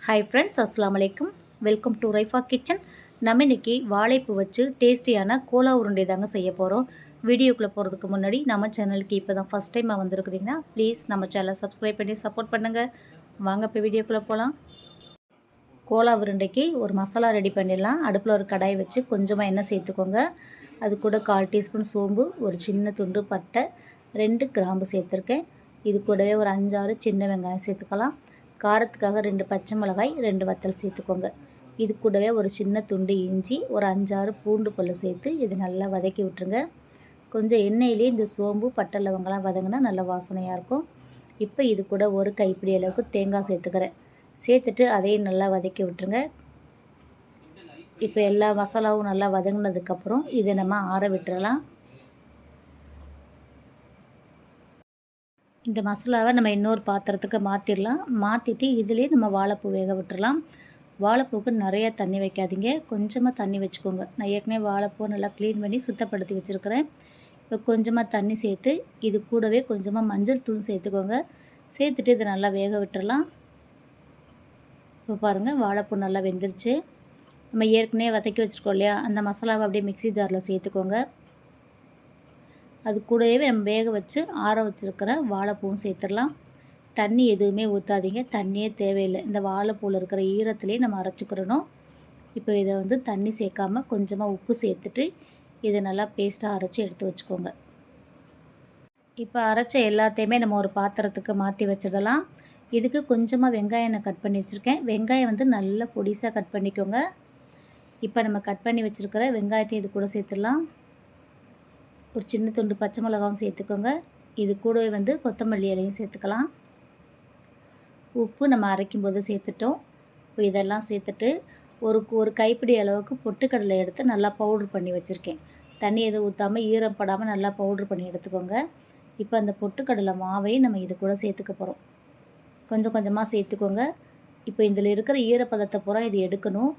Hi friends, அஸ்ஸலாமு அலைக்கும். Welcome to Raifa kitchen. நம்ம இன்றைக்கி வாழைப்பூ வச்சு டேஸ்டியான கோலா உருண்டை தாங்க செய்ய போகிறோம். வீடியோக்குள்ளே போகிறதுக்கு முன்னாடி நம்ம சேனலுக்கு இப்போ தான் ஃபஸ்ட் டைமாக வந்திருக்கிறீங்கன்னா ப்ளீஸ் நம்ம சேனலை சப்ஸ்கிரைப் பண்ணி சப்போர்ட் பண்ணுங்கள். வாங்க இப்போ வீடியோக்குள்ளே போகலாம். கோலா உருண்டைக்கு ஒரு மசாலா ரெடி பண்ணிடலாம். அடுப்பில் ஒரு கடாய் வச்சு கொஞ்சமாக எண்ணெய் சேர்த்துக்கோங்க. அது கூட 1/4 டீஸ்பூன் சோம்பு, ஒரு சின்ன துண்டு பட்டை, 2 கிராம்பு சேர்த்துருக்கேன். இது கூடவே ஒரு 5-6 சின்ன வெங்காயம் சேர்த்துக்கலாம். காரத்துக்காக 2 பச்சை மிளகாய், 2 வத்தல் சேர்த்துக்கோங்க. இது கூடவே ஒரு சின்ன துண்டு இஞ்சி, ஒரு 5-6 பூண்டு பல் சேர்த்து இது நல்லா வதக்கி விட்டுருங்க. கொஞ்சம் எண்ணெயிலே இந்த சோம்பு பட்டை லவங்கெல்லாம் வதங்கினா நல்ல வாசனையாக இருக்கும். இப்போ இது கூட ஒரு கைப்பிடி அளவுக்கு தேங்காய் சேர்த்துக்கிறேன். சேர்த்துட்டு அதையும் நல்லா வதக்கி விட்டுருங்க. இப்போ எல்லா மசாலாவும் நல்லா வதங்கினதுக்கப்புறம் இதை நம்ம ஆற விட்டுறலாம். இந்த மசாலாவை நம்ம இன்னொரு பாத்திரத்துக்கு மாற்றிடலாம். மாற்றிட்டு இதிலே நம்ம வாழைப்பூ வேக விட்டுறலாம். வாழைப்பூக்கு நிறைய தண்ணி வைக்காதீங்க, கொஞ்சமாக தண்ணி வச்சுக்கோங்க. நான் ஏற்கனவே வாழைப்பூ நல்லா க்ளீன் பண்ணி சுத்தப்படுத்தி வச்சுருக்கிறேன். இப்போ கொஞ்சமாக தண்ணி சேர்த்து இது கூடவே கொஞ்சமாக மஞ்சள் தூள் சேர்த்துக்கோங்க. சேர்த்துட்டு இதை நல்லா வேக விட்டுறலாம். இப்போ பாருங்கள், வாழைப்பூ நல்லா வெந்துருச்சு. நம்ம ஏற்கனவே வதக்கி வச்சுருக்கோம் இல்லையா, அந்த மசாலாவை அப்படியே மிக்ஸி ஜாரில் சேர்த்துக்கோங்க. அது கூடவே நம்ம வேக வச்சு ஆற வச்சுருக்கிற வாழைப்பூவும் சேர்த்துடலாம். தண்ணி எதுவுமே ஊற்றாதீங்க, தண்ணியே தேவையில்லை. இந்த வாழைப்பூவில் இருக்கிற ஈரத்துலேயே நம்ம அரைச்சிக்கிறணும். இப்போ இதை தண்ணி சேர்க்காமல் கொஞ்சமாக உப்பு சேர்த்துட்டு இதை நல்லா பேஸ்ட்டாக அரைச்சி எடுத்து வச்சுக்கோங்க. இப்போ அரைச்ச எல்லாத்தையுமே நம்ம ஒரு பாத்திரத்துக்கு மாற்றி வச்சிடலாம். இதுக்கு கொஞ்சமாக வெங்காயம் நான் கட் பண்ணி வச்சுருக்கேன். வெங்காயம் நல்லா பொடிசாக கட் பண்ணிக்கோங்க. இப்போ நம்ம கட் பண்ணி வச்சுருக்கிற வெங்காயத்தையும் இது கூட சேர்த்துடலாம். ஒரு சின்ன துண்டு பச்சை மிளகாவும் சேர்த்துக்கோங்க. இது கூடவே கொத்தமல்லி இலையும் சேர்த்துக்கலாம். உப்பு நம்ம அரைக்கும் போது சேர்த்துட்டோம். இப்போ இதெல்லாம் சேர்த்துட்டு ஒரு கைப்பிடி அளவுக்கு பொட்டுக்கடலை எடுத்து நல்லா பவுட்ரு பண்ணி வச்சுருக்கேன். தண்ணி எதுவும் ஊற்றாமல் ஈரம் படாமல் நல்லா பவுட்ரு பண்ணி எடுத்துக்கோங்க. இப்போ அந்த பொட்டுக்கடலை மாவையும் நம்ம இது கூட சேர்த்துக்க போகிறோம். கொஞ்சம் கொஞ்சமாக சேர்த்துக்கோங்க. இப்போ இதில் இருக்கிற ஈரப்பதத்தை பூரா இது எடுக்கணும்.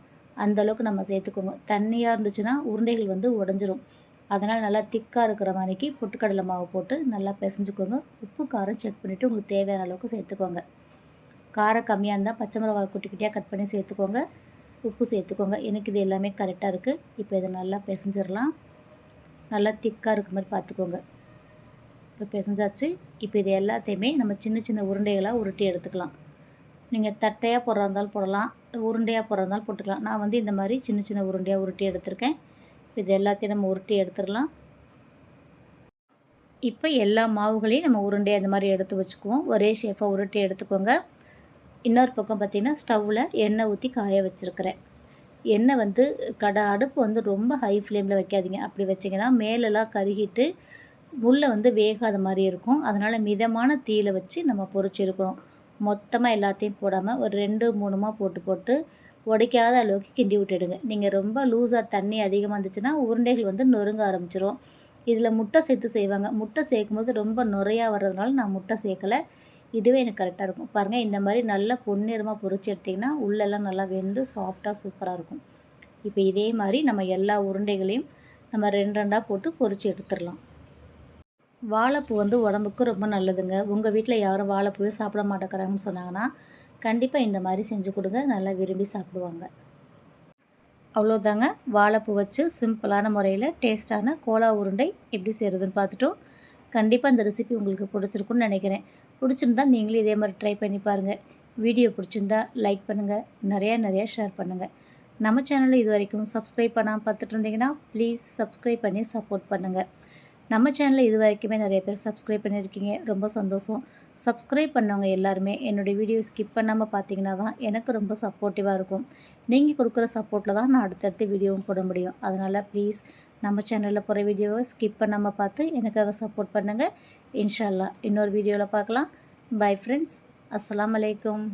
அந்தளவுக்கு நம்ம சேர்த்துக்கோங்க. தண்ணியாக இருந்துச்சுன்னா உருண்டைகள் உடஞ்சிரும். அதனால் நல்லா திக்காக இருக்கிற மாதிரிக்கு பொட்டுக்கடலை மாவு போட்டு நல்லா பிசைஞ்சுக்கோங்க. உப்பு காரம் செக் பண்ணிவிட்டு உங்களுக்கு தேவையான அளவுக்கு சேர்த்துக்கோங்க. காரம் கம்மியாக இருந்தால் பச்சை மிளகாய் குட்டி குட்டியாக கட் பண்ணி சேர்த்துக்கோங்க. உப்பு சேர்த்துக்கோங்க. எனக்கு இது எல்லாமே கரெக்டாக இருக்குது. இப்போ இதை நல்லா பிசைஞ்சிடலாம். நல்லா திக்காக இருக்க மாதிரி பார்த்துக்கோங்க. இப்போ பிசைஞ்சாச்சு. இப்போ இது எல்லாத்தையுமே நம்ம சின்ன சின்ன உருண்டைகளாக உருட்டி எடுத்துக்கலாம். நீங்கள் தட்டையாக போடுறா இருந்தாலும் போடலாம், உருண்டையாக போடுறா இருந்தாலும் போட்டுக்கலாம். நான் இந்த மாதிரி சின்ன சின்ன உருண்டையாக உருட்டி எடுத்திருக்கேன். இது எல்லாத்தையும் நம்ம உருட்டி எடுத்துடலாம். இப்போ எல்லா மாவுகளையும் நம்ம உருண்டையை அந்த மாதிரி எடுத்து வச்சுக்குவோம். ஒரே ஷேப்பாக உருட்டி எடுத்துக்கோங்க. இன்னொரு பக்கம் பார்த்திங்கன்னா ஸ்டவ்வில் எண்ணெய் ஊற்றி காய வச்சுருக்கிறேன். எண்ணெய் அடுப்பு ரொம்ப ஹை ஃப்ளேமில் வைக்காதீங்க. அப்படி வச்சிங்கன்னா மேலெல்லாம் கருகிட்டு உள்ளே வேகாத மாதிரி இருக்கும். அதனால் மிதமான தீயில் வச்சு நம்ம பொரிச்சு இருக்கணும். மொத்தமாக எல்லாத்தையும் போடாமல் ஒரு 2-3 போட்டு உடைக்காத அளவுக்கு கிண்டி விட்டுடுங்க. நீங்கள் ரொம்ப லூஸாக தண்ணி அதிகமாக இருந்துச்சுன்னா உருண்டைகள் நொறுங்க ஆரம்பிச்சிரும். இதில் முட்டை சேர்த்து செய்வாங்க. முட்டை சேர்க்கும்போது ரொம்ப நுரையாக வர்றதுனால நான் முட்டை சேர்க்கலை. இதுவே எனக்கு கரெக்டாக இருக்கும். பாருங்கள், இந்த மாதிரி நல்லா பொன்னிறமாக பொரிச்சு எடுத்திங்கன்னா உள்ளெல்லாம் நல்லா வெந்து சாஃப்டாக சூப்பராக இருக்கும். இப்போ இதே மாதிரி நம்ம எல்லா உருண்டைகளையும் நம்ம 2 போட்டு பொரிச்சு எடுத்துடலாம். வாழைப்பூ உடம்புக்கு ரொம்ப நல்லதுங்க. உங்கள் வீட்டில் யாரும் வாழைப்பூவே சாப்பிட மாட்டேங்கிறாங்கன்னு சொன்னாங்கன்னா கண்டிப்பாக இந்த மாதிரி செஞ்சு கொடுங்க, நல்லா விரும்பி சாப்பிடுவாங்க. அவ்வளோதாங்க, வாழைப்பூ வச்சு சிம்பிளான முறையில் டேஸ்ட்டான கோலா உருண்டை எப்படி செய்கிறதுன்னு பார்த்துட்டோம். கண்டிப்பாக இந்த ரெசிபி உங்களுக்கு பிடிச்சிருக்குன்னு நினைக்கிறேன். பிடிச்சிருந்தா நீங்களும் இதே மாதிரி ட்ரை பண்ணி பாருங்கள். வீடியோ பிடிச்சிருந்தா லைக் பண்ணுங்கள், நிறையா ஷேர் பண்ணுங்கள். நம்ம சேனலில் இது வரைக்கும் சப்ஸ்கிரைப் பண்ணாமல் பார்த்துட்டு இருந்தீங்கன்னா ப்ளீஸ் சப்ஸ்கிரைப் பண்ணி சப்போர்ட் பண்ணுங்கள். நம்ம சேனலில் இது வரைக்குமே நிறைய பேர் சப்ஸ்கிரைப் பண்ணியிருக்கீங்க, ரொம்ப சந்தோஷம். சப்ஸ்கிரைப் பண்ணவங்க எல்லாருமே என்னுடைய வீடியோ ஸ்கிப் பண்ணாமல் பார்த்தீங்கன்னா தான் எனக்கு ரொம்ப சப்போர்ட்டிவாக இருக்கும். நீங்கள் கொடுக்குற சப்போர்ட்டில் தான் நான் அடுத்தடுத்து வீடியோவும் போட முடியும். அதனால் ப்ளீஸ் நம்ம சேனலில் போகிற வீடியோவை ஸ்கிப் பண்ணாமல் பார்த்து எனக்காக சப்போர்ட் பண்ணுங்கள். இன்ஷா அல்லாஹ் இன்னொரு வீடியோவில் பார்க்கலாம். பை ஃப்ரெண்ட்ஸ், அஸ்ஸலாமு அலைக்கும்.